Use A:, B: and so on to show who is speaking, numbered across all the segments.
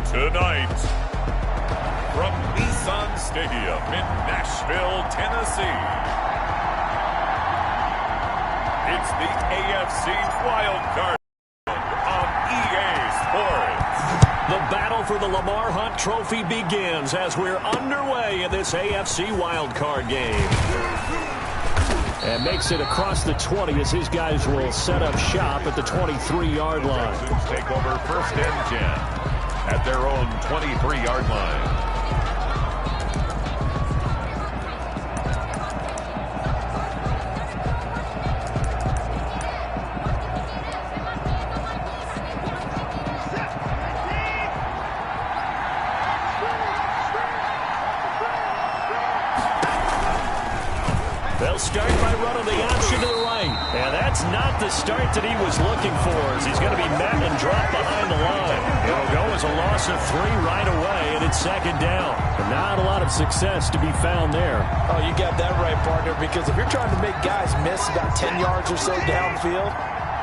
A: Tonight, from Nissan Stadium in Nashville, Tennessee, it's the AFC Wildcard on EA Sports.
B: The battle for the Lamar Hunt Trophy begins as we're underway in this AFC Wildcard game. And makes it across the 20 as his guys will set up shop at the 23-yard line.
A: Texans take over 1st and 10 at their own 23-yard line.
B: They'll start by running the option to the right. And that's not the start that he was looking for, as he's going to be met and dropped behind the line. It'll go as a loss of 3 right away, and it's 2nd down. But not a lot of success to be found there.
C: Oh, you got that right, partner, because if you're trying to make guys miss about 10 yards or so downfield,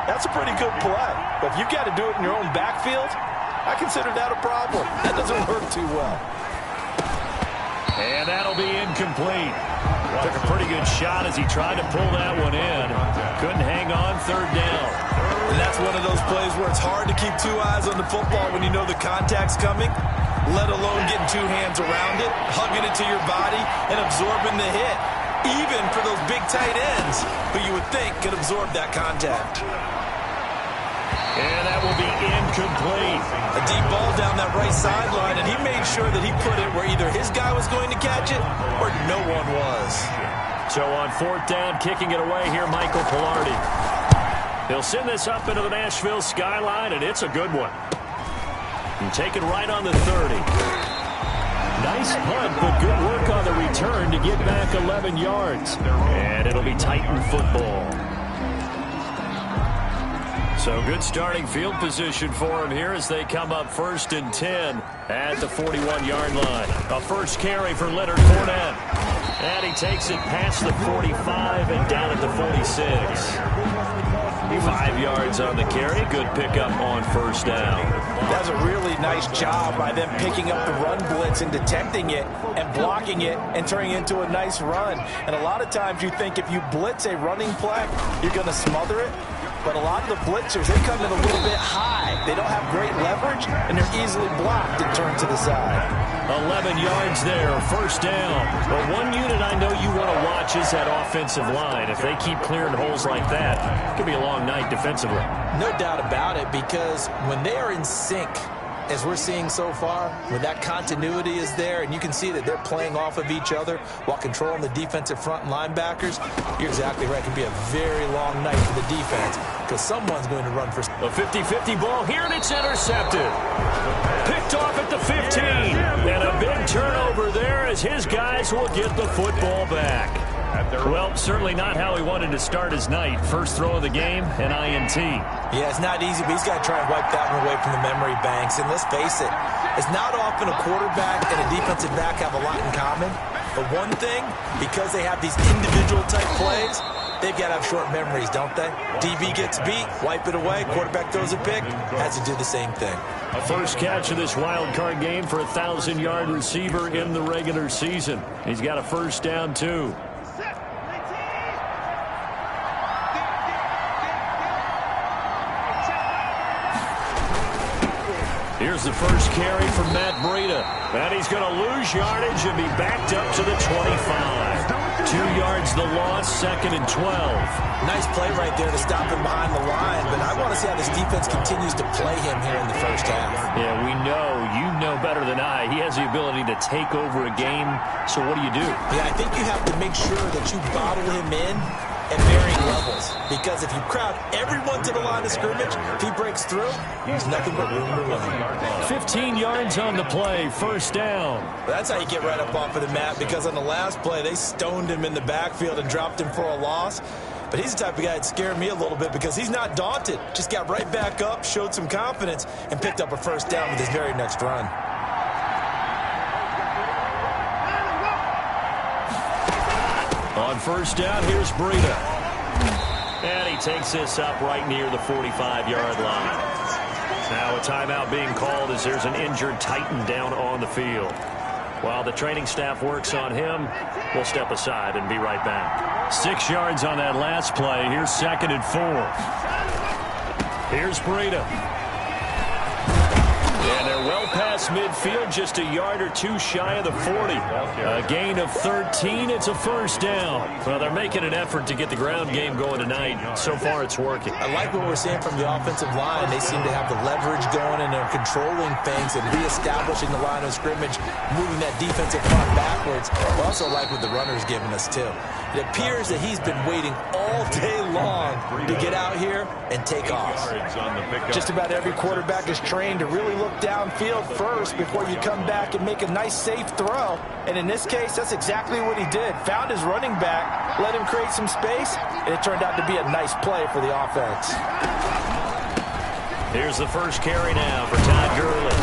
C: that's a pretty good play. But if you've got to do it in your own backfield, I consider that a problem. That doesn't work too well.
B: And that'll be incomplete. Took a pretty good shot as he tried to pull that one in. Couldn't hang on 3rd down.
C: And that's one of those plays where it's hard to keep 2 eyes on the football when you know the contact's coming, let alone getting 2 hands around it, hugging it to your body, and absorbing the hit, even for those big tight ends who you would think could absorb that contact.
B: And that will be incomplete.
C: A deep ball down that right sideline, and he made sure that he put it where either his guy was going to catch it or no one was.
B: So on 4th down, kicking it away here, Michael Pilardi. He'll send this up into the Nashville skyline, and it's a good one. And take it right on the 30. Nice punt, but good work on the return to get back 11 yards. And it'll be Titan football. So good starting field position for him here as they come up 1st and 10 at the 41-yard line. A first carry for Leonard Fournette. And he takes it past the 45 and down at the 46. 5 yards on the carry. Good pickup on 1st down.
C: That's a really nice job by them picking up the run blitz and detecting it and blocking it and turning it into a nice run. And a lot of times you think if you blitz a running play, you're going to smother it. But a lot of the blitzers, they come in a little bit high. They don't have great leverage, and they're easily blocked and turned to the side.
B: 11 yards there, 1st down. But one unit I know you want to watch is that offensive line. If they keep clearing holes like that, it could be a long night defensively.
C: No doubt about it, because when they are in sync, as we're seeing so far, when that continuity is there and you can see that they're playing off of each other while controlling the defensive front linebackers, you're exactly right. It can be a very long night for the defense because someone's going to run for...
B: A 50-50 ball here, and it's intercepted. Picked off at the 15. And a big turnover there as his guys will get the football back. Well, certainly not how he wanted to start his night. First throw of the game, an INT.
C: Yeah, it's not easy, but he's got to try and wipe that one away from the memory banks. And let's face it, it's not often a quarterback and a defensive back have a lot in common. But one thing, because they have these individual type plays, they've got to have short memories, don't they? DB gets beat, wipe it away, quarterback throws a pick, has to do the same thing.
B: First catch of this wild card game for a 1,000-yard receiver in the regular season. He's got a 1st down, too. Here's the first carry from Matt Breida. And he's going to lose yardage and be backed up to the 25. 2 yards the loss, 2nd and 12.
C: Nice play right there to stop him behind the line, but I want to see how this defense continues to play him here in the 1st half.
B: Yeah, we know, you know better than I, he has the ability to take over a game, so what do you do?
C: Yeah, I think you have to make sure that you bottle him in at varying levels, because if you crowd everyone to the line of scrimmage, if he breaks through, there's nothing but room to run.
B: 15 yards on the play, 1st down.
C: That's how you get right up off of the mat, because on the last play, they stoned him in the backfield and dropped him for a loss. But he's the type of guy that scared me a little bit because he's not daunted. Just got right back up, showed some confidence, and picked up a 1st down with his very next run.
B: On 1st down, here's Breida. And he takes this up right near the 45-yard line. Now a timeout being called as there's an injured Titan down on the field. While the training staff works on him, we'll step aside and be right back. 6 yards on that last play. Here's 2nd and 4. Here's Breida. And they're well past midfield, just a yard or two shy of the 40. A gain of 13. It's a first down. Well, they're making an effort to get the ground game going tonight. So far, it's working.
C: I like what we're seeing from the offensive line. They seem to have the leverage going, and they're controlling things and reestablishing the line of scrimmage, moving that defensive front backwards. I also like what the runner's giving us, too. It appears that he's been waiting all day long to get out here and take off.
D: Just about every quarterback is trained to really look downfield first before you come back and make a nice, safe throw. And in this case, that's exactly what he did. Found his running back, let him create some space, and it turned out to be a nice play for the offense.
B: Here's the first carry now for Todd Gurley.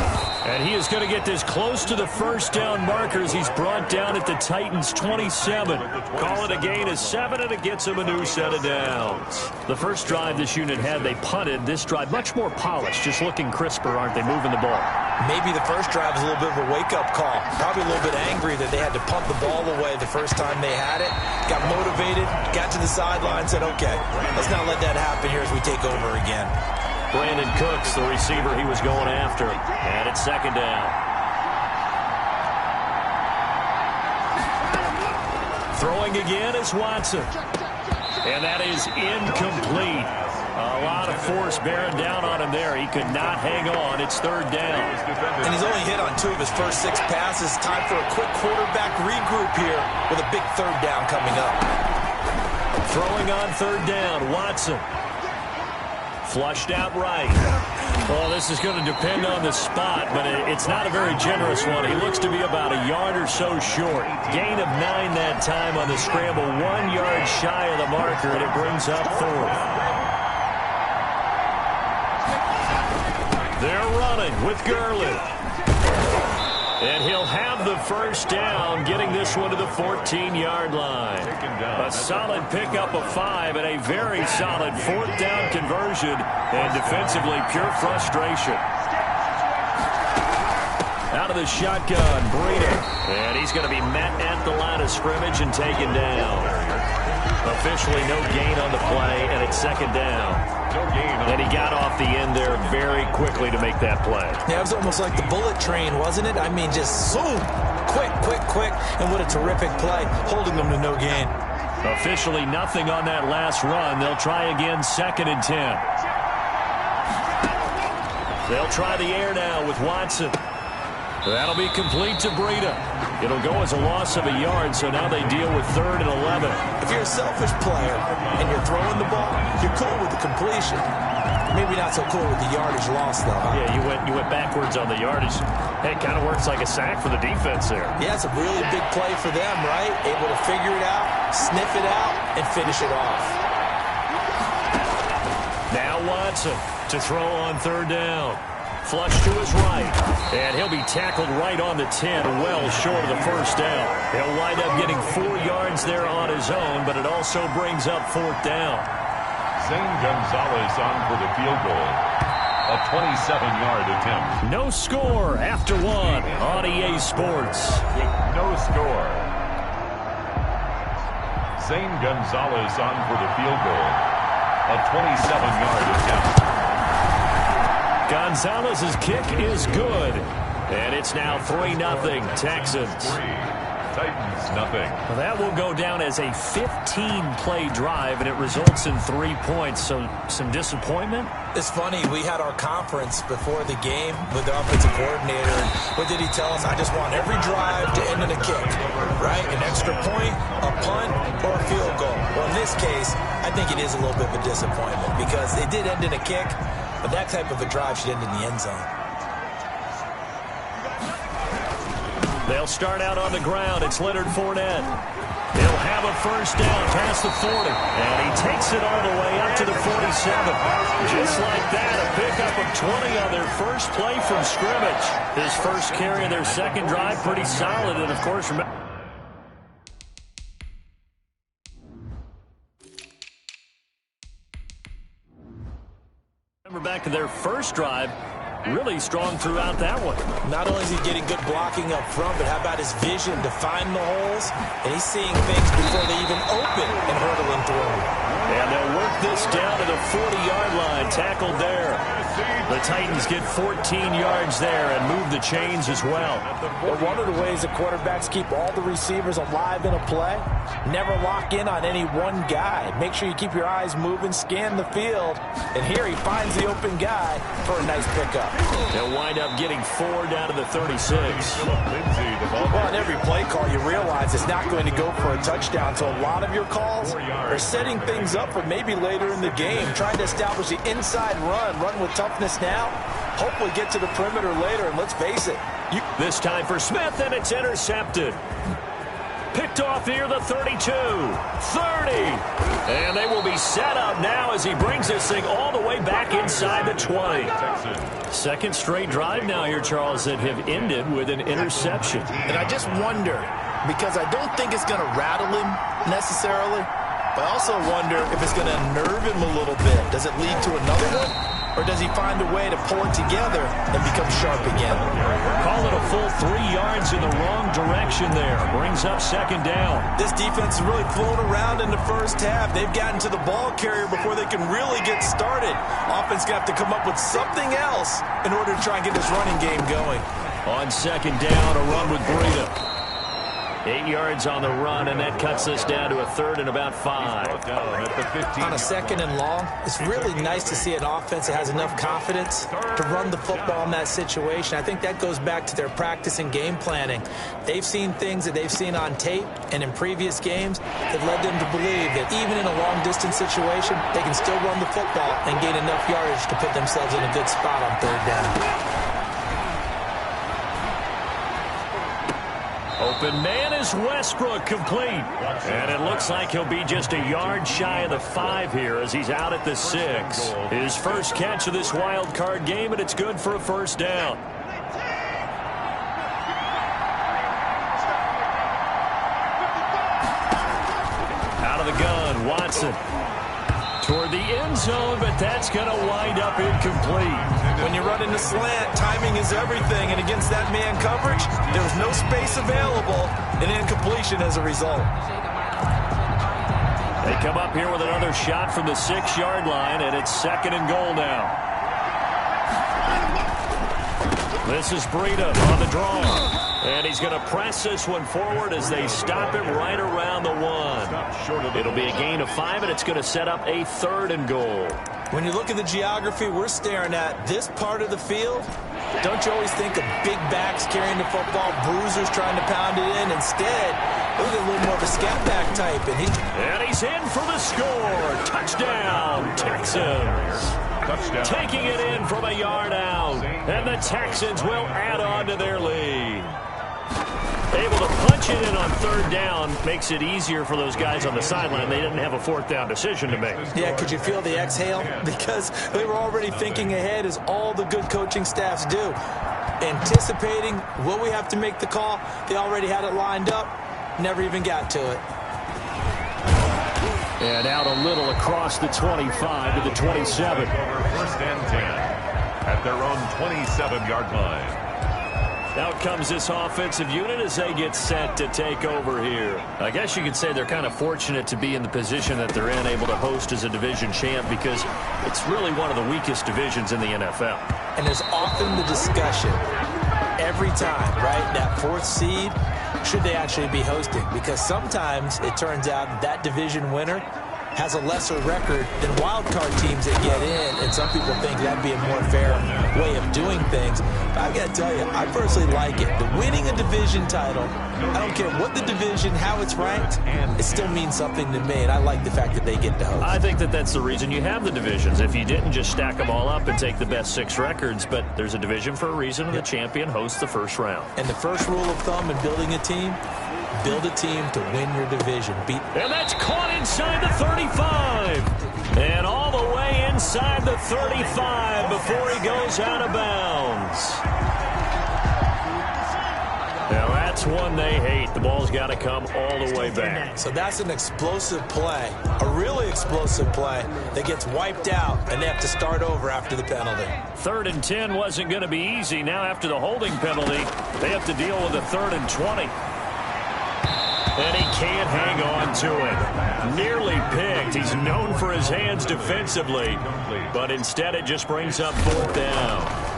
B: And he is going to get this close to the first down markers. He's brought down at the Titans' 27. Call it a gain of 7, and it gets him a new set of downs. The first drive this unit had, they punted. This drive, much more polished, just looking crisper, aren't they, moving the ball?
C: Maybe the first drive was a little bit of a wake-up call. Probably a little bit angry that they had to punt the ball away the first time they had it. Got motivated, got to the sideline, said, okay, let's not let that happen here as we take over again.
B: Brandon Cooks, the receiver he was going after. And it's 2nd down. Throwing again is Watson. And that is incomplete. A lot of force bearing down on him there. He could not hang on. It's 3rd down.
C: And he's only hit on 2 of his first 6 passes. Time for a quick quarterback regroup here with a big 3rd down coming up.
B: Throwing on 3rd down, Watson. Flushed out right. Well, this is going to depend on the spot, but it's not a very generous one. He looks to be about a yard or so short. Gain of 9 that time on the scramble. 1 yard shy of the marker, and it brings up 4th. They're running with Gurley. And he'll have the first down, getting this one to the 14-yard line. A solid pickup of 5 and a very solid 4th down conversion. And defensively, pure frustration. Out of the shotgun, Breida. And he's going to be met at the line of scrimmage and taken down. Officially no gain on the play, and it's 2nd down. And he got off the end there very quickly to make that play.
C: Yeah, it was almost like the bullet train, wasn't it? I mean, just zoom, quick, and what a terrific play, holding them to no gain.
B: Officially nothing on that last run. They'll try again, 2nd and 10. They'll try the air now with Watson. That'll be complete to Breida. It'll go as a loss of a yard, so now they deal with 3rd and 11.
C: If you're a selfish player and you're throwing the ball, you're cool with the completion. Maybe not so cool with the yardage loss, though. Huh?
B: Yeah, you went backwards on the yardage. Hey, it kind of works like a sack for the defense there.
C: Yeah, it's a really big play for them, right? Able to figure it out, sniff it out, and finish it off.
B: Now Watson to throw on 3rd down. Flush to his right. And he'll be tackled right on the 10, well short of the first down. He'll wind up getting 4 yards there on his own, but it also brings up 4th down.
A: Zane Gonzalez on for the field goal. A 27-yard attempt.
B: No score after 1 on EA Sports.
A: With no score. Zane Gonzalez on for the field goal. A 27-yard attempt.
B: Gonzalez's kick is good. And it's now 3-0 Texans.
A: 3, Titans nothing.
B: Well, that will go down as a 15-play drive, and it results in 3 points. So some disappointment?
C: It's funny, we had our conference before the game with the offensive coordinator, and what did he tell us? I just want every drive to end in a kick, right? An extra point, a punt, or a field goal. Well, in this case, I think it is a little bit of a disappointment because it did end in a kick, but that type of a drive should end in the end zone.
B: They'll start out on the ground. It's Leonard Fournette. He'll have a first down past the 40. And he takes it all the way up to the 47. Just like that, a pickup of 20 on their first play from scrimmage. His first carry of their second drive, pretty solid. And, of course, remember, Back to their first drive. Really strong throughout that one.
C: Not only is he getting good blocking up front, but how about his vision to find the holes? And he's seeing things before they even open and hurdling through them.
B: And they'll work this down to the 40-yard line. Tackled there. The Titans get 14 yards there and move the chains as well.
D: Well, one of the ways the quarterbacks keep all the receivers alive in a play, never lock in on any one guy. Make sure you keep your eyes moving, scan the field. And here he finds the open guy for a nice pickup.
B: They'll wind up getting 4 down to the 36.
D: Well, on every play call, you realize it's not going to go for a touchdown. So a lot of your calls are setting things up for maybe later in the game, trying to establish the inside run with toughness now, hopefully get to the perimeter later. And let's face it.
B: This time for Smith, and it's intercepted. Picked off near the 32, 30. And they will be set up now as he brings this thing all the way back inside the 20. Second straight drive now here, Charles, that have ended with an interception.
E: And I just wonder, because I don't think it's going to rattle him necessarily, but I also wonder if it's going to unnerve him a little bit. Does it lead to another one? Or does he find a way to pull it together and become sharp again?
B: Call it a full 3 yards in the wrong direction there. Brings up second down.
C: This defense is really flown around in the first half. They've gotten to the ball carrier before they can really get started. Offense got to come up with something else in order to try and get this running game going.
B: On second down, a run with Breida. 8 yards on the run, and that cuts us down to a third and about 5.
C: On a second and long, it's really nice to see an offense that has enough confidence to run the football in that situation. I think that goes back to their practice and game planning. They've seen things that they've seen on tape and in previous games that led them to believe that even in a long-distance situation, they can still run the football and gain enough yardage to put themselves in a good spot on third down.
B: Open man is Westbrook, complete. And it looks like he'll be just a yard shy of the 5 here as he's out at the 6. His first catch of this wild card game, and it's good for a first down. Out of the gun, Watson. Toward the end zone, but that's going to wind up incomplete.
C: When you run in the slant, timing is everything, and against that man coverage, there's no space available, and incompletion as a result.
B: They come up here with another shot from the 6-yard line, and it's second and goal now. This is Breida on the draw. And he's going to press this one forward as they stop him right around the 1. It'll be a gain of 5, and it's going to set up a third and goal.
C: When you look at the geography we're staring at, this part of the field, don't you always think of big backs carrying the football, bruisers trying to pound it in? Instead, look at a little more of a scat back type.
B: And he's in for the score. Touchdown, Texans.
A: Touchdown.
B: Taking it in from a yard out. And the Texans will add on to their lead. Able to punch it in on third down makes it easier for those guys on the sideline. They didn't have a fourth down decision to make.
C: Yeah, could you feel the exhale? Because they were already thinking ahead, as all the good coaching staffs do. Anticipating, will we have to make the call? They already had it lined up. Never even got to it.
B: And out a little across the 25 to the 27.
A: First and 10 at their own 27-yard line.
B: Out comes this offensive unit as they get set to take over here. I guess you could say they're kind of fortunate to be in the position that they're in, able to host as a division champ, because it's really one of the weakest divisions in the NFL.
C: And there's often the discussion every time, right? That 4th seed, should they actually be hosting? Because sometimes it turns out that division winner has a lesser record than wildcard teams that get in, and some people think that'd be a more fair way of doing things. But I gotta tell you, I personally like it. The winning a division title, I don't care what the division, how it's ranked, it still means something to me, and I like the fact that they get to host.
B: I think that that's the reason you have the divisions. If you didn't just stack them all up and take the best 6 records, but there's a division for a reason, and the champion hosts the first round.
C: And the first rule of thumb in building a team, build a team to win your division.
B: And that's caught inside the 35. And all the way inside the 35 before he goes out of bounds. Now that's That's one they hate. The ball's got to come all the way back.
C: So that's an explosive play, a really explosive play that gets wiped out, and they have to start over after the penalty.
B: 3rd and 10 wasn't going to be easy. Now after the holding penalty, they have to deal with a 3rd and 20. And he can't hang on to it. Nearly picked. He's known for his hands defensively, but instead it just brings up 4th down.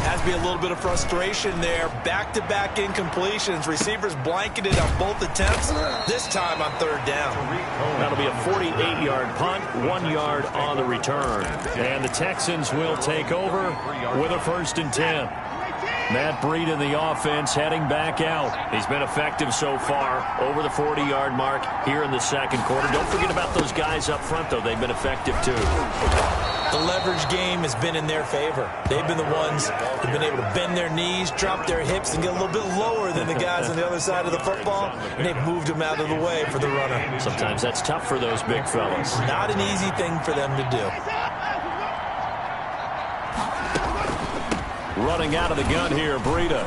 C: Has to be a little bit of frustration there. Back-to-back incompletions. Receivers blanketed on both attempts, this time on 3rd down.
B: That'll be a 48-yard punt, 1 yard on the return. And the Texans will take over with a 1st and 10. Matt Breed in the offense heading back out. He's been effective so far over the 40-yard mark here in the 2nd quarter. Don't forget about those guys up front, though. They've been effective, too.
C: The leverage game has been in their favor. They've been the ones who've been able to bend their knees, drop their hips, and get a little bit lower than the guys on the other side of the football, and they've moved them out of the way for the runner.
B: Sometimes that's tough for those big fellas.
C: Not an easy thing for them to do.
B: Running out of the gun here, Breida.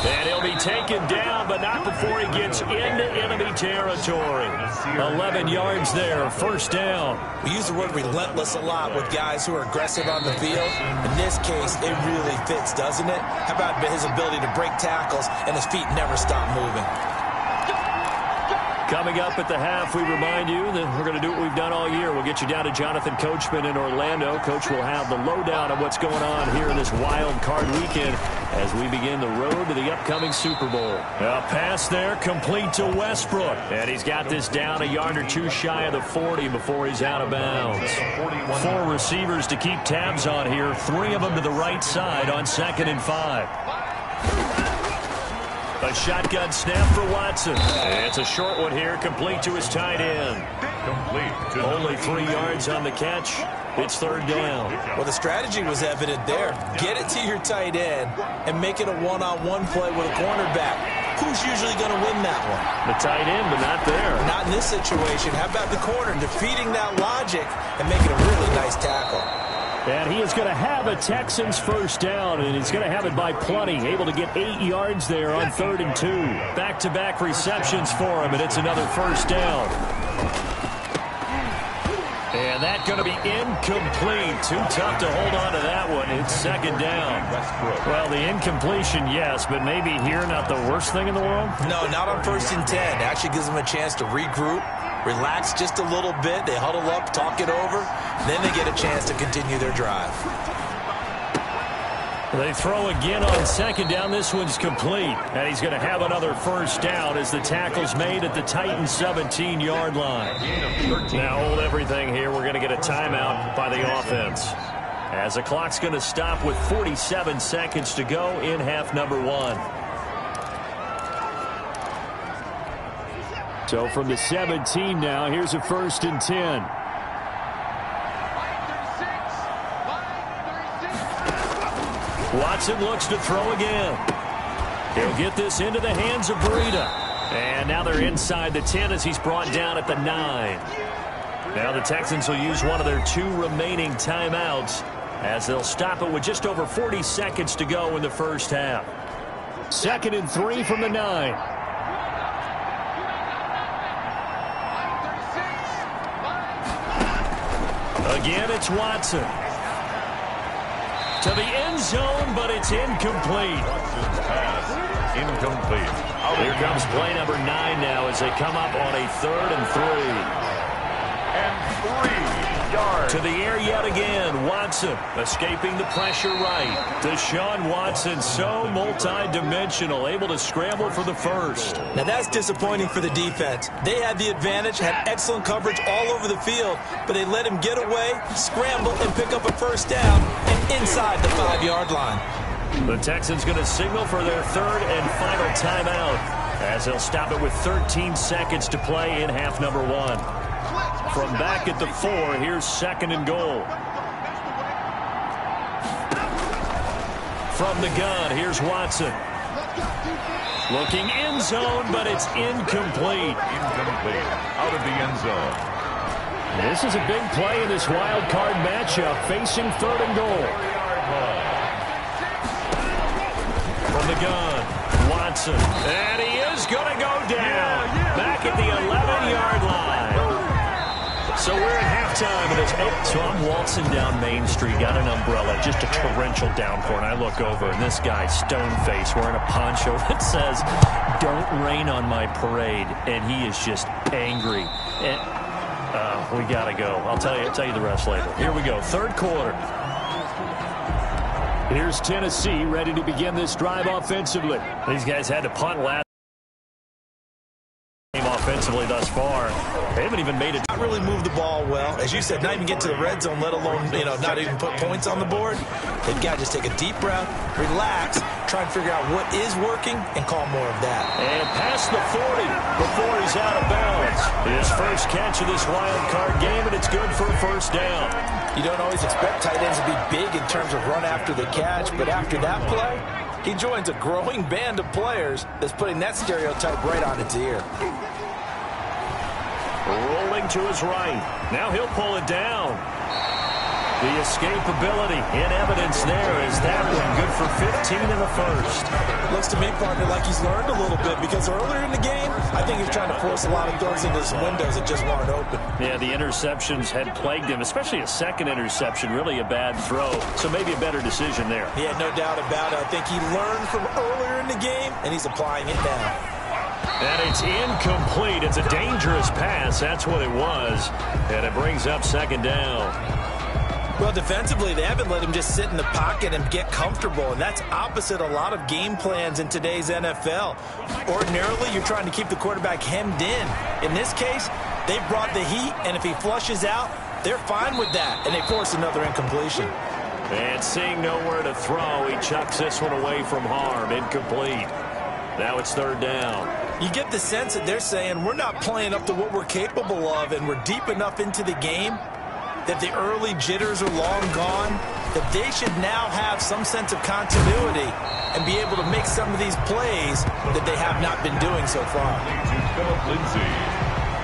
B: And he'll be taken down, but not before he gets into enemy territory. 11 yards there, 1st down.
C: We use the word relentless a lot with guys who are aggressive on the field. In this case, it really fits, doesn't it? How about his ability to break tackles and his feet never stop moving?
B: Coming up at the half, we remind you that we're going to do what we've done all year. We'll get you down to Jonathan Coachman in Orlando. Coach will have the lowdown of what's going on here in this wild card weekend as we begin the road to the upcoming Super Bowl. A pass there complete to Westbrook. And he's got this down a yard or two shy of the 40 before he's out of bounds. 4 receivers to keep tabs on here. 3 of them to the right side on 2nd and 5. A shotgun snap for Watson. It's a short one here, complete to his tight end. Only 3 yards on the catch. It's 3rd down.
C: Well, the strategy was evident there. Get it to your tight end and make it a one-on-one play with a cornerback. Who's usually going to win that one?
B: The tight end, but not there.
C: Not in this situation. How about the corner defeating that logic and making a really nice tackle?
B: And he is going to have a Texans 1st down, and he's going to have it by plenty. Able to get 8 yards there on 3rd and 2. Back-to-back receptions for him, and it's another 1st down. And that's going to be incomplete. Too tough to hold on to that one. It's 2nd down. Well, the incompletion, yes, but maybe here not the worst thing in the world?
C: No, not on 1st and 10. It actually gives them a chance to regroup, relax just a little bit. They huddle up, talk it over. Then they get a chance to continue their drive.
B: They throw again on 2nd down. This one's complete. And he's going to have another 1st down as the tackle's made at the Titans' 17-yard line. Now hold everything here. We're going to get a timeout by the offense, as the clock's going to stop with 47 seconds to go in half number 1. So from the 17 now, here's a 1st and 10. Watson looks to throw again. He'll get this into the hands of Breida. And now they're inside the 10 as he's brought down at the 9. Now the Texans will use one of their 2 remaining timeouts as they'll stop it with just over 40 seconds to go in the 1st half. 2nd and 3 from the 9. Again, it's Watson. To the end zone, but it's incomplete.
A: Incomplete.
B: Here comes play number 9 now as they come up on a 3rd and
A: 3 yards.
B: To the air yet again. Watson escaping the pressure right. Deshaun Watson, so multi-dimensional, able to scramble for the 1st.
C: Now that's disappointing for the defense. They had the advantage, had excellent coverage all over the field, but they let him get away, scramble, and pick up a 1st down and inside the 5-yard line.
B: The Texans going to signal for their 3rd and final timeout as they'll stop it with 13 seconds to play in half number 1. From back at the 4, here's 2nd and goal. From the gun, here's Watson. Looking end zone, but it's incomplete.
A: Incomplete. Out of the end zone.
B: This is a big play in this wild card matchup, facing 3rd and goal. From the gun, Watson. Johnson. And he is going to go down. Back at the 11-yard line. So we're at halftime of this. So I'm waltzing down Main Street, got an umbrella, just a torrential downpour, and I look over, and this guy, stone-faced, wearing a poncho that says, "Don't rain on my parade," and he is just angry. And, we got to go. I'll tell you the rest later. Here we go, third quarter. Here's Tennessee ready to begin this drive offensively. These guys had to punt last game offensively thus far. They haven't even made it.
C: Not really move the ball well. As you said, not even get to the red zone, let alone, not even put points on the board. They've got to just take a deep breath, relax, try and figure out what is working, and call more of that.
B: And past the 40 before he's out of bounds. His first catch of this wild card game, and it's good for a first down.
D: You don't always expect tight ends to be big in terms of run after the catch, but after that play, he joins a growing band of players that's putting that stereotype right on its ear.
B: Rolling to his right. Now he'll pull it down. The escapability in evidence there is that one good for 15 in the first.
C: Looks to me, partner, like he's learned a little bit because earlier in the game, I think he was trying to force a lot of throws into his windows that just weren't open.
B: Yeah, the interceptions had plagued him, especially a second interception, really a bad throw. So maybe a better decision there.
C: Yeah, no doubt about it. I think he learned from earlier in the game, and he's applying it now.
B: And it's incomplete. It's a dangerous pass. That's what it was. And it brings up second down.
C: Well, defensively, they haven't let him just sit in the pocket and get comfortable, and that's opposite a lot of game plans in today's NFL. Ordinarily, you're trying to keep the quarterback hemmed in. In this case, they brought the heat, and if he flushes out, they're fine with that, and they force another incompletion.
B: And seeing nowhere to throw, he chucks this one away from harm. Incomplete. Now it's third down.
C: You get the sense that they're saying we're not playing up to what we're capable of, and we're deep enough into the game that the early jitters are long gone, that they should now have some sense of continuity and be able to make some of these plays that they have not been doing so far.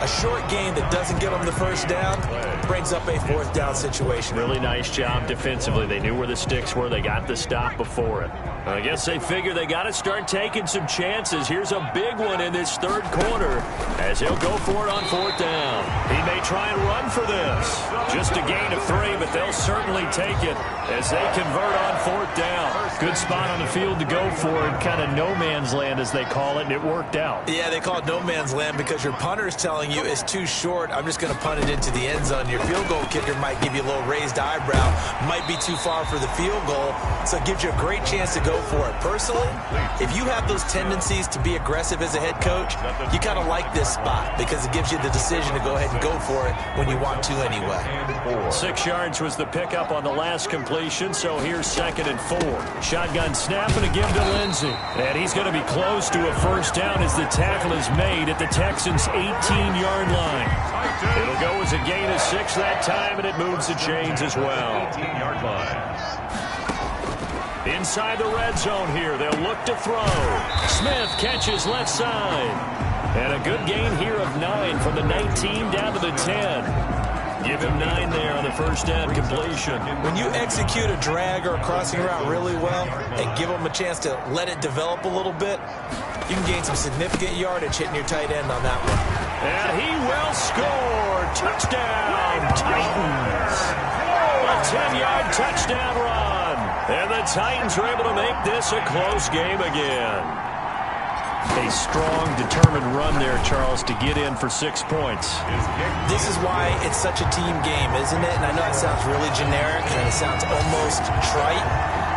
C: A short gain that doesn't get them the first down brings up a fourth down situation.
B: Really nice job defensively. They knew where the sticks were. They got the stop before it. I guess they figure they got to start taking some chances. Here's a big one in this third quarter as he'll go for it on fourth down. He may try and run for this. Just a gain of 3, but they'll certainly take it as they convert on fourth down. Good spot on the field to go for it. Kind of no man's land, as they call it, and it worked out.
C: Yeah, they call it no man's land because your punter is telling you it's too short. I'm just going to punt it into the end zone. Your field goal kicker might give you a little raised eyebrow. Might be too far for the field goal, so it gives you a great chance to go for it. Personally, if you have those tendencies to be aggressive as a head coach, you kind of like this spot because it gives you the decision to go ahead and go for it when you want to anyway.
B: 6 yards was the pickup on the last completion, so here's 2nd and 4. Shotgun snap and a give to Lindsey. And he's going to be close to a first down as the tackle is made at the Texans' 18-yard line. It'll go as a gain of 6 that time, and it moves the chains as well.
A: 18-yard line.
B: Inside the red zone here, they'll look to throw. Smith catches left side. And a good gain here of 9 from the 19 down to the 10. Give him 9 there on the first down completion.
C: When you execute a drag or a crossing route really well and give them a chance to let it develop a little bit, you can gain some significant yardage hitting your tight end on that one.
B: And he will score. Touchdown, Titans. A 10-yard touchdown run. And the Titans are able to make this a close game again. A strong, determined run there, Charles, to get in for 6 points.
C: This is why it's such a team game, isn't it? And I know it sounds really generic and it sounds almost trite,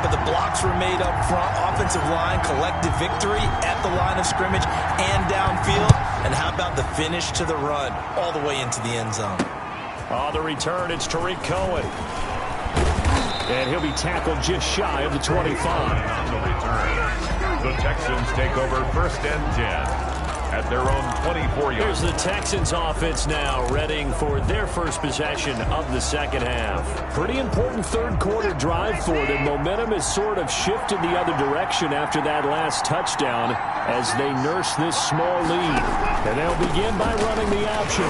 C: but the blocks were made up front, offensive line, collective victory at the line of scrimmage and downfield. And how about the finish to the run all the way into the end zone?
B: On the return, it's Tariq Cohen. And he'll be tackled just shy of the 25.
A: On the return, the Texans take over 1st and 10 at their own 24-yard.
B: Here's the Texans offense now, readying for their first possession of the second half. Pretty important third quarter drive for them. Momentum has sort of shifted the other direction after that last touchdown as they nurse this small lead. And they'll begin by running the option.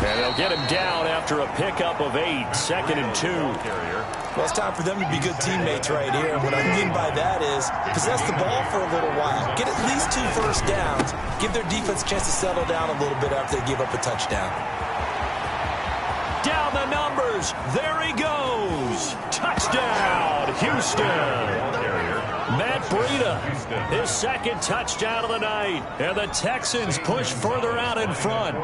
B: And they'll get him down after a pickup of 8, 2nd and 2.
C: Well, it's time for them to be good teammates right here. And what I mean by that is possess the ball for a little while. Get at least 2 first downs. Give their defense a chance to settle down a little bit after they give up a touchdown.
B: Down the numbers. There he goes. Touchdown, Houston. Matt Breida, his 2nd touchdown of the night. And the Texans push further out in front.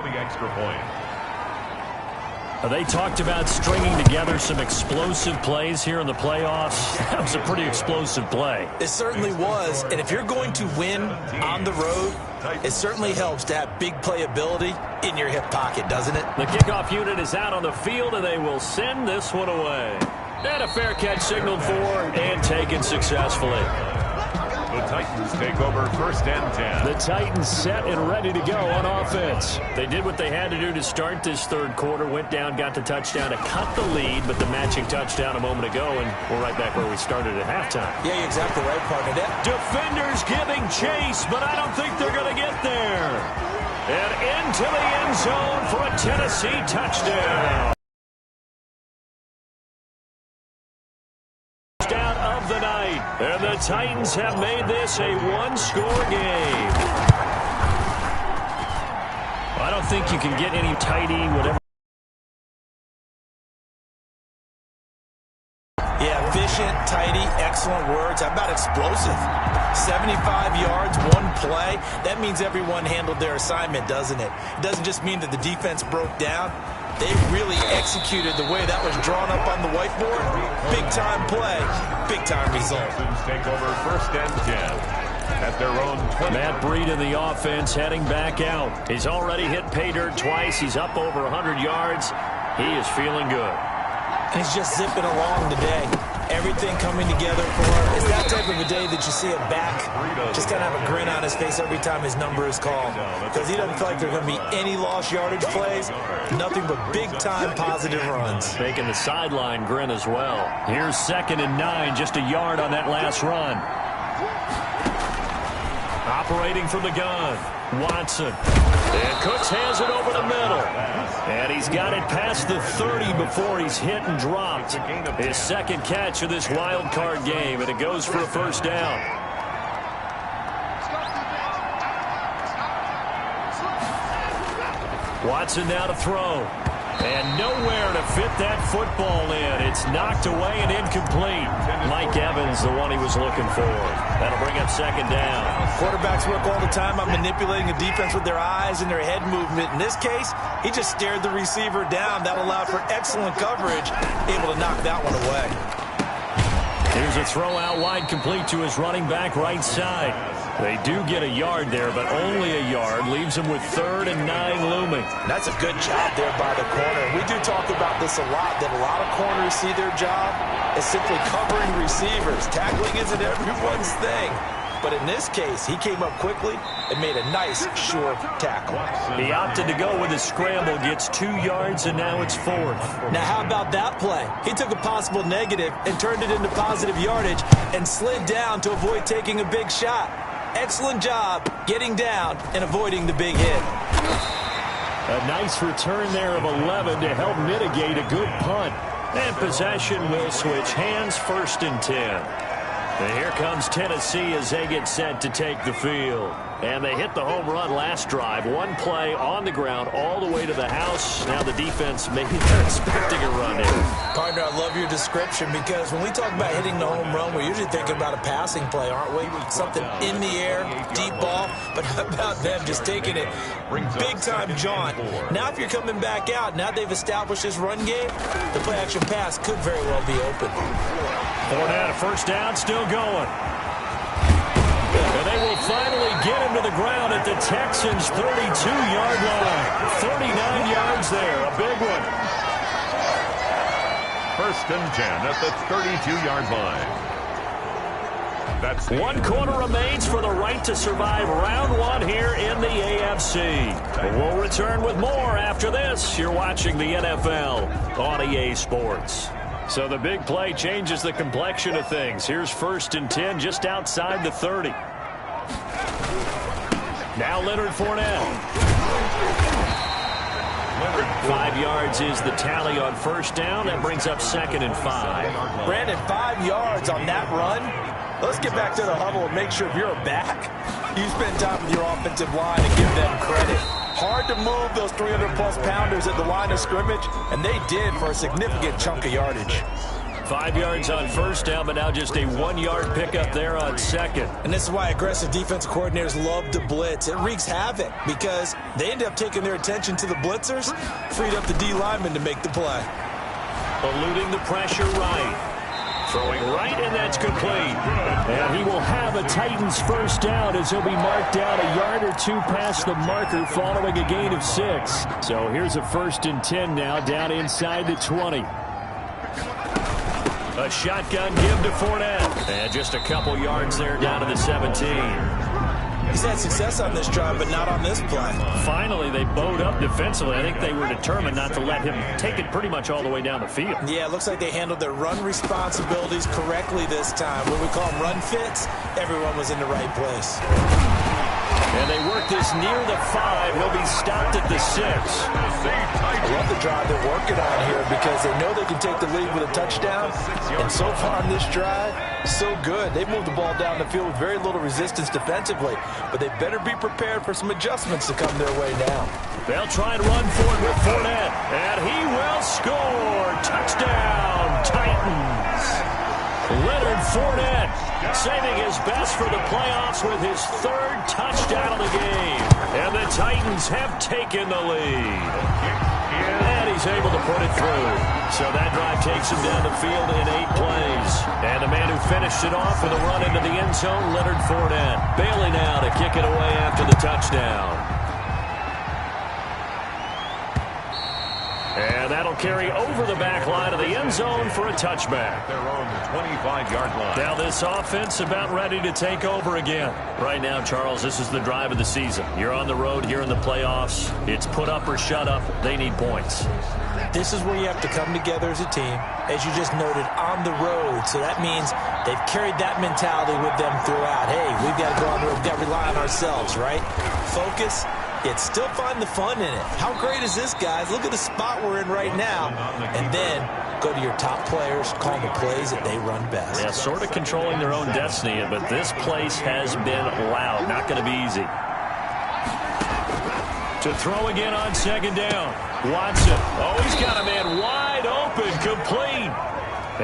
B: They talked about stringing together some explosive plays here in the playoffs. That was a pretty explosive play.
C: It certainly was. And if you're going to win on the road, it certainly helps to have big playability in your hip pocket, doesn't it?
B: The kickoff unit is out on the field, and they will send this one away. And a fair catch signaled for and taken successfully.
A: The Titans take over 1st and 10.
B: The Titans set and ready to go on offense. They did what they had to do to start this 3rd quarter. Went down, got the touchdown to cut the lead, but the matching touchdown a moment ago, and we're right back where we started at halftime.
C: Yeah, you're exactly right, partner.
B: Defenders giving chase, but I don't think they're going to get there. And into the end zone for a Tennessee touchdown. Of the night, and the Titans have made this a 1-score game. I don't think you can get any tidy, whatever.
C: Yeah, efficient, tidy, excellent words. How about explosive? 75 yards, 1 play. That means everyone handled their assignment, doesn't it? It doesn't just mean that the defense broke down. They really executed the way that was drawn up on the whiteboard. Big-time play, big-time result.
A: Texans take over 1st and 10 at their own 20.
B: Matt Breida in the offense heading back out. He's already hit pay dirt twice. He's up over 100 yards. He is feeling good.
C: He's just zipping along today. Everything coming together for him. It's that type of a day that you see a back just kind of have a grin on his face every time his number is called. Because he doesn't feel like there are going to be any lost yardage plays. Nothing but big-time positive runs.
B: Making the sideline grin as well. Here's 2nd and 9, just a yard on that last run. Operating from the gun, Watson. And Cooks has it over the middle. And he's got it past the 30 before he's hit and dropped. His 2nd catch of this wild card game, and it goes for a 1st down. Watson now to throw. And nowhere to fit that football in. It's knocked away and incomplete. Mike Evans, the one he was looking for. That'll bring up 2nd down.
C: Quarterbacks work all the time on manipulating the defense with their eyes and their head movement. In this case, he just stared the receiver down. That allowed for excellent coverage, able to knock that one away.
B: Here's a throw out wide, complete to his running back right side. They do get a yard there, but only a yard. Leaves them with 3rd and 9 looming.
C: That's a good job there by the corner. We do talk about this a lot, that a lot of corners see their job as simply covering receivers. Tackling isn't everyone's thing. But in this case, he came up quickly and made a nice, sure tackle.
B: He opted to go with a scramble, gets 2 yards, and now it's 4th.
C: Now, how about that play? He took a possible negative and turned it into positive yardage and slid down to avoid taking a big shot. Excellent job getting down and avoiding the big hit.
B: A nice return there of 11 to help mitigate a good punt. And possession will switch hands, 1st and 10. And here comes Tennessee as they get set to take the field. And they hit the home run last drive. 1 play on the ground all the way to the house. Now the defense, maybe they're expecting a run here.
C: Partner, I love your description because when we talk about hitting the home run, we're usually thinking about a passing play, aren't we? Something in the air, deep ball. But how about them just taking it big-time jaunt? Now if you're coming back out, now they've established this run game, the play-action pass could very well be open.
B: Fournette, a 1st down, still going. And they will finally get him to the ground at the Texans' 32-yard line. 39 yards there, a big one.
A: 1st and 10 at the 32-yard line. That's
B: 1 quarter remains for the right to survive round 1 here in the AFC. We'll return with more after this. You're watching the NFL on EA Sports. So the big play changes the complexion of things. Here's 1st and 10 just outside the 30. Now Leonard Fournette.
A: Leonard
B: yards is the tally on first down. That brings up 2nd and 5.
D: Brandon, 5 yards on that run. Let's get back to the huddle and make sure if you're a back, you spend time with your offensive line and give them credit. Hard to move those 300-plus pounders at the line of scrimmage, and they did for a significant chunk of yardage.
B: 5 yards on first down, but now just a 1-yard pickup there on 2nd.
C: And this is why aggressive defense coordinators love to blitz. It wreaks havoc because they end up taking their attention to the blitzers, freed up the D lineman to make the play.
B: Eluding the pressure right. Throwing right, and that's complete. And he will have a Titans first down as he'll be marked down a yard or 2 past the marker following a gain of 6. So here's a 1st and 10 now down inside the 20. A shotgun give to Fournette. And just a couple yards there down to the 17.
C: He's had success on this drive, but not on this play.
B: Finally, they bowed up defensively. I think they were determined not to let him take it pretty much all the way down the field.
C: Yeah, it looks like they handled their run responsibilities correctly this time. When we call them run fits, everyone was in the right place.
B: And they work this near the 5. He'll be stopped at the 6.
D: I love the drive they're working on here because they know they can take the lead with a touchdown. And so far on this drive, so good. They moved the ball down the field with very little resistance defensively. But they better be prepared for some adjustments to come their way now.
B: They'll try and run for it with Fournette. And he will score. Touchdown, Titans. Leonard Fournette saving his best for the playoffs with his 3rd touchdown of the game. And the Titans have taken the lead. And he's able to put it through. So that drive takes him down the field in 8 plays. And the man who finished it off with a run into the end zone, Leonard Fournette. Bailey now to kick it away after the touchdown. And that'll carry over the back line of the end zone for a touchback.
A: Their own 25-yard line.
B: Now this offense about ready to take over again. Right now, Charles, this is the drive of the season. You're on the road here in the playoffs. It's put up or shut up. They need points.
C: This is where you have to come together as a team, as you just noted, on the road. So that means they've carried that mentality with them throughout. Hey, we've got to go on the road. We've got to rely on ourselves, right? Focus. Yet still find the fun in it. How great is this, guys? Look at the spot we're in right now. And then go to your top players, call the plays that they run best.
B: Yeah, sort of controlling their own destiny, but this place has been loud. Not going to be easy. To throw again on 2nd down. Watson. Oh, he's got a man wide open, complete.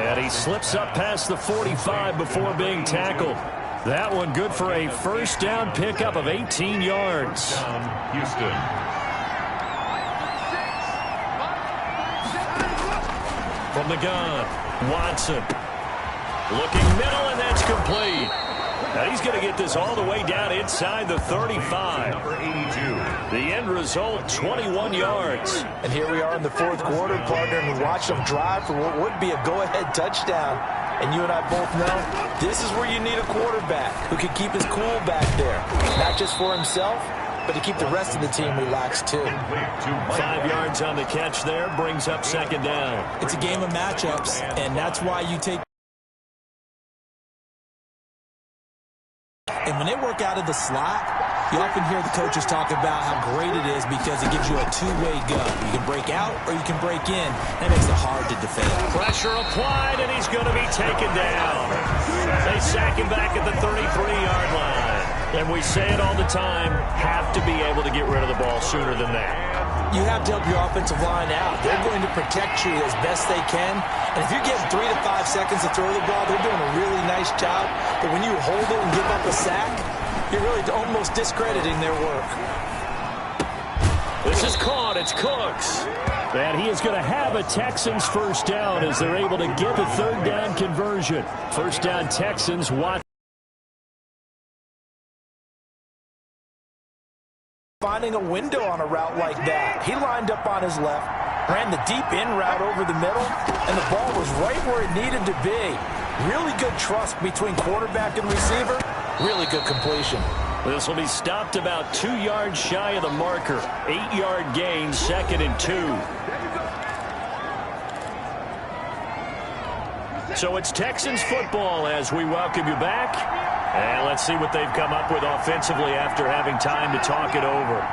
B: And he slips up past the 45 before being tackled. That one good for a first down pickup of 18 yards.
A: Houston.
B: From the gun, Watson. Looking middle, and that's complete. Now he's going to get this all the way down inside the 35.
A: Number 82.
B: The end result, 21 yards.
D: And here we are in the 4th quarter, partner, and we watch them drive for what would be a go-ahead touchdown. And you and I both know this is where you need a quarterback who can keep his cool back there. Not just for himself, but to keep the rest of the team relaxed too.
B: 5 yards on the catch there, brings up 2nd down.
C: It's a game of matchups, and that's why you take. And when they work out of the slot, you often hear the coaches talk about how great it is because it gives you a two-way go. You can break out or you can break in. That makes it hard to defend.
B: Pressure applied, and he's going to be taken down. They sack him back at the 33-yard line. And we say it all the time, have to be able to get rid of the ball sooner than that.
C: You have to help your offensive line out. They're going to protect you as best they can. And if you're getting 3 to 5 seconds to throw the ball, they're doing a really nice job. But when you hold it and give up a sack, you're really almost discrediting their work.
B: This is caught. It's Cooks. And he is going to have a Texans first down as they're able to get the 3rd down conversion. First down Texans. Watch.
D: Finding a window on a route like that. He lined up on his left, ran the deep in route over the middle, and the ball was right where it needed to be. Really good trust between quarterback and receiver. Really good completion.
B: This will be stopped about 2 yards shy of the marker. 8-yard gain, 2nd and 2. So it's Texans football as we welcome you back. And let's see what they've come up with offensively after having time to talk it over.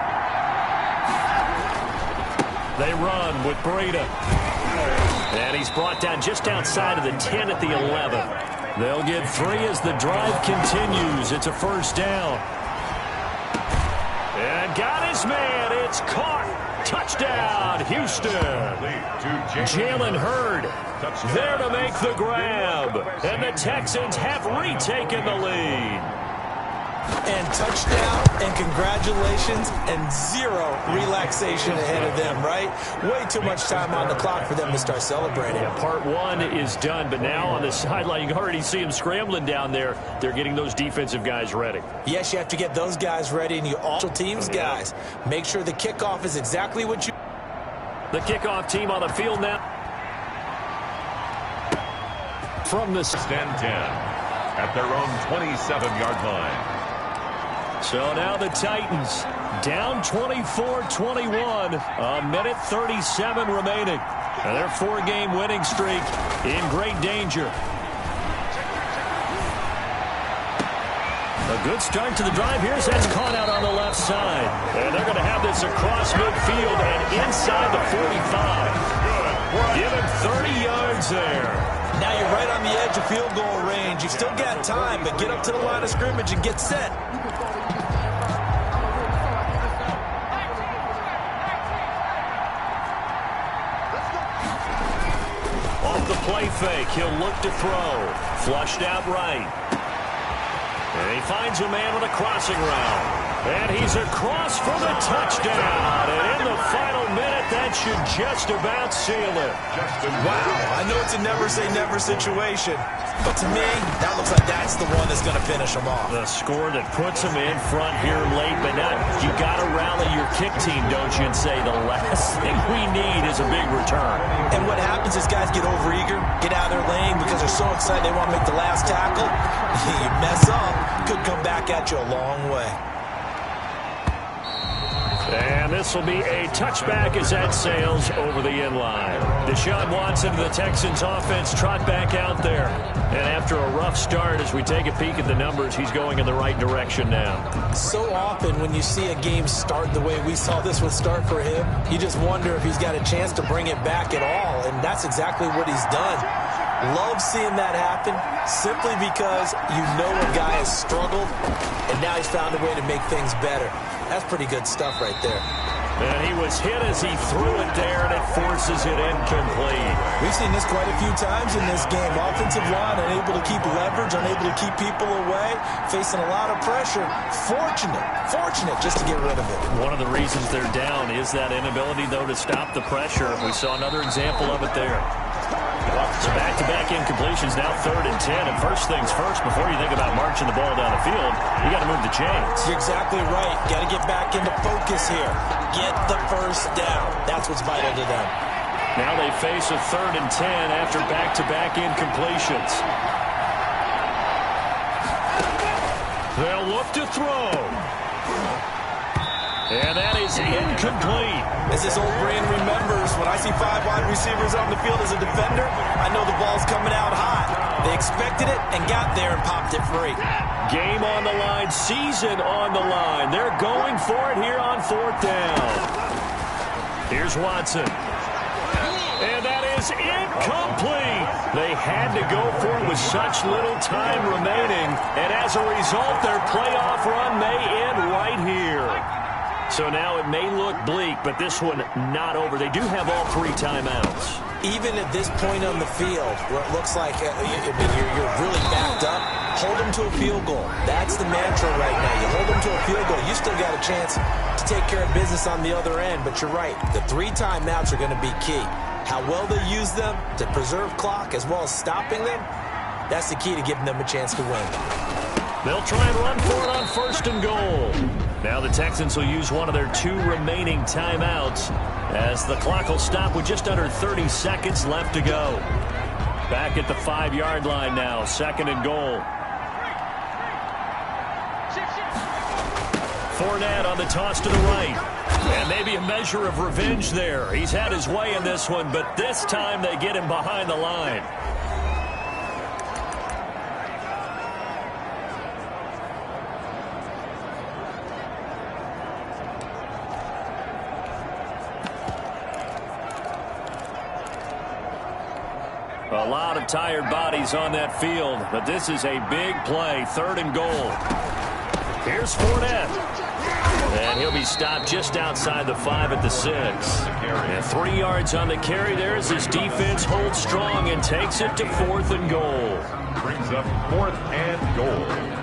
B: They run with Breida. And he's brought down just outside of the 10 at the 11. They'll get 3 as the drive continues. It's a first down. And got his man. It's caught. Touchdown, Houston. Jalen Hurd there to make the grab. And the Texans have retaken the lead.
C: And touchdown, and congratulations, and 0 relaxation ahead of them, right? Way too much time on the clock for them to start celebrating.
B: Yeah, part 1 is done, but now on the sideline, you can already see them scrambling down there. They're getting those defensive guys ready.
C: Yes, you have to get those guys ready, and you also teams guys. Make sure the kickoff is exactly what you...
B: The kickoff team on the field now. From the
A: 10 at their own 27-yard line.
B: So now the Titans down 24-21, a minute 37 remaining. And their 4-game winning streak in great danger. A good start to the drive here. That's caught out on the left side. And they're going to have this across midfield and inside the 45. Give him 30 yards there.
C: Now you're right on the edge of field goal range. You've still got time, but get up to the line of scrimmage and get set.
B: Off the play fake, he'll look to throw. Flushed out right. And he finds a man with a crossing route. And he's across for the touchdown. And in the final minute, that should just about seal it.
C: Wow, I know it's a never-say-never situation. But to me, that looks like that's the one that's going to finish them off.
B: The score that puts them in front here late. But now you got to rally your kick team, don't you, and say the last thing we need is a big return.
C: And what happens is guys get overeager, get out of their lane because they're so excited they want to make the last tackle. You mess up, could come back at you a long way.
B: And this will be a touchback as that sails over the inline. Deshaun Watson of the Texans offense trot back out there. And after a rough start, as we take a peek at the numbers, he's going in the right direction now.
C: So often when you see a game start the way we saw this one start for him, you just wonder if he's got a chance to bring it back at all. And that's exactly what he's done. Love seeing that happen simply because you know a guy has struggled, and now he's found a way to make things better. That's pretty good stuff right there.
B: And he was hit as he threw it there, and it forces it incomplete.
C: We've seen this quite a few times in this game. Offensive line unable to keep leverage, unable to keep people away, facing a lot of pressure. Fortunate just to get rid of it.
B: One of the reasons they're down is that inability, though, to stop the pressure. We saw another example of it there. So back-to-back incompletions, now 3rd and 10. And first things first, before you think about marching the ball down the field, you got to move the chains.
C: You're exactly right. Got to get back into focus here. Get the first down. That's what's vital to them.
B: Now they face a 3rd and 10 after back-to-back incompletions. They'll look to throw. And that is incomplete.
C: As this old brain remembers, when I see 5 wide receivers on the field as a defender, I know the ball's coming out hot. They expected it and got there and popped it free.
B: Game on the line, season on the line. They're going for it here on 4th down. Here's Watson. And that is incomplete. They had to go for it with such little time remaining. And as a result, their playoff run may end right here. So now it may look bleak, but this one not over. They do have all 3 timeouts.
C: Even at this point on the field, where it looks like you're really backed up, hold them to a field goal. That's the mantra right now. You hold them to a field goal. You still got a chance to take care of business on the other end, but you're right. The 3 timeouts are going to be key. How well they use them to preserve clock as well as stopping them, that's the key to giving them a chance to win.
B: They'll try and run for it on 1st and goal. Now the Texans will use one of their 2 remaining timeouts as the clock will stop with just under 30 seconds left to go. Back at the 5-yard line now, 2nd and goal. Fournette on the toss to the right. And maybe a measure of revenge there. He's had his way in this one, but this time they get him behind the line. A lot of tired bodies on that field, but this is a big play, 3rd and goal. Here's Fournette. And he'll be stopped just outside the 5 at the 6. And 3 yards on the carry there as his defense holds strong and takes it to 4th and goal.
A: Brings up 4th and goal.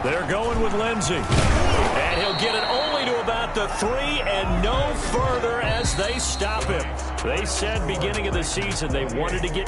B: They're going with Lindsey. And he'll get it only to about the 3 and no further as they stop him. They said beginning of the season they wanted to get